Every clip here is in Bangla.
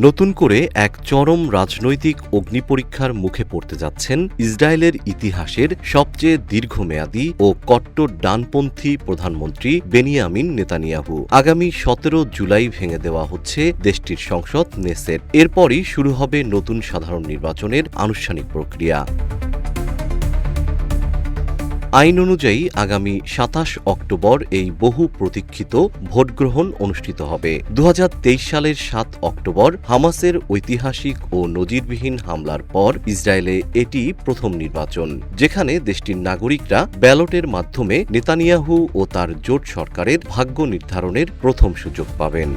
নতুন করে এক চরম রাজনৈতিক অগ্নিপরীক্ষার মুখে পড়তে যাচ্ছেন ইসরায়েলের ইতিহাসের সবচেয়ে দীর্ঘমেয়াদী ও কট্টর ডানপন্থী প্রধানমন্ত্রী বেনিয়ামিন নেতানিয়াহু। আগামী ১৭ জুলাই ভেঙে দেওয়া হচ্ছে দেশটির সংসদ নেসেট। এরপরই শুরু হবে নতুন সাধারণ নির্বাচনের আনুষ্ঠানিক প্রক্রিয়া। আইন অনুযায়ী আগামী ২৭ অক্টোবর এই বহু প্রতীক্ষিত ভোটগ্রহণ অনুষ্ঠিত হবে। ২০২৩ সালের ৭ অক্টোবর হামাসের ঐতিহাসিক ও নজিরবিহীন হামলার পর ইসরায়েলে এটি প্রথম নির্বাচন, যেখানে দেশটির নাগরিকরা ব্যালটের মাধ্যমে নেতানিয়াহু ও তার জোট সরকারের ভাগ্য নির্ধারণের প্রথম সুযোগ পাবেন।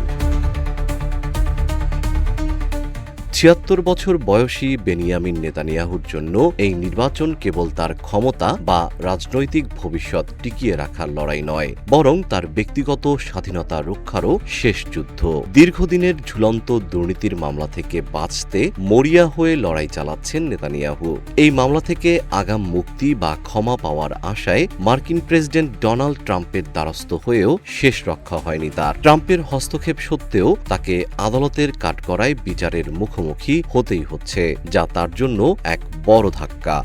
৭৬ বছর বয়সী বেনিয়ামিন নেতানিয়াহুর জন্য এই নির্বাচন কেবল তার ক্ষমতা বা রাজনৈতিক ভবিষ্যৎ টিকিয়ে রাখার লড়াই নয়, বরং তার ব্যক্তিগত স্বাধীনতা রক্ষারও শেষ যুদ্ধ। দীর্ঘদিনের ঝুলন্ত দুর্নীতির মামলা থেকে বাঁচতে মরিয়া হয়ে লড়াই চালাচ্ছেন নেতানিয়াহু। এই মামলা থেকে আগাম মুক্তি বা ক্ষমা পাওয়ার আশায় মার্কিন প্রেসিডেন্ট ডোনাল্ড ট্রাম্পের দ্বারস্থ হয়েও শেষ রক্ষা হয়নি তার। ট্রাম্পের হস্তক্ষেপ সত্ত্বেও তাকে আদালতের কাঠগড়ায় বিচারের মুখোমুখি হতেই হচ্ছে, যা তার জন্য এক বড় ধাক্কা।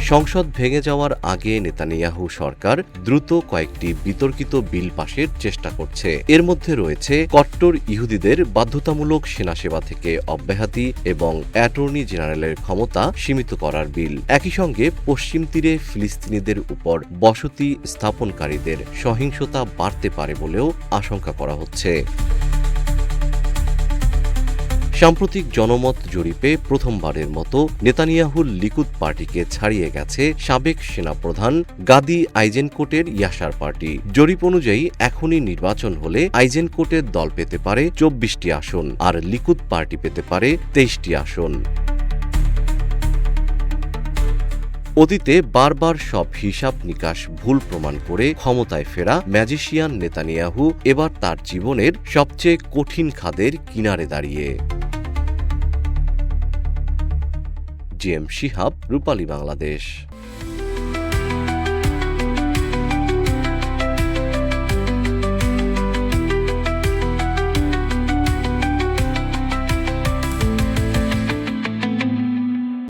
সংসদ ভেঙে যাওয়ার আগে নেতানিয়াহু সরকার দ্রুত কয়েকটি বিতর্কিত বিল পাশের চেষ্টা করছে। এর মধ্যে রয়েছে কট্টর ইহুদিদের বাধ্যতামূলক সেনাসেবা থেকে অব্যাহতি এবং অ্যাটর্নি জেনারেলের ক্ষমতা সীমিত করার বিল। একই সঙ্গে পশ্চিম তীরে ফিলিস্তিনিদের উপর বসতি স্থাপনকারীদের সহিংসতা বাড়তে পারে বলেও আশঙ্কা করা হচ্ছে। সাম্প্রতিক জনমত জরিপে প্রথমবারের মতো নেতানিয়াহুর লিকুদ পার্টিকে ছাড়িয়ে গেছে সাবেক সেনাপ্রধান গাদি আইজেনকোটের ইয়াশার পার্টি। জরিপ অনুযায়ী এখনই নির্বাচন হলে আইজেনকোটের দল পেতে পারে ২৪টি আসন, আর লিকুদ পার্টি পেতে পারে ২৩টি আসন। অতীতে বারবার সব হিসাব নিকাশ ভুল প্রমাণ করে ক্ষমতায় ফেরা ম্যাজিশিয়ান নেতানিয়াহু এবার তার জীবনের সবচেয়ে কঠিন খাদের কিনারে দাঁড়িয়ে। জিএম শিহাব, রূপালী বাংলাদেশ।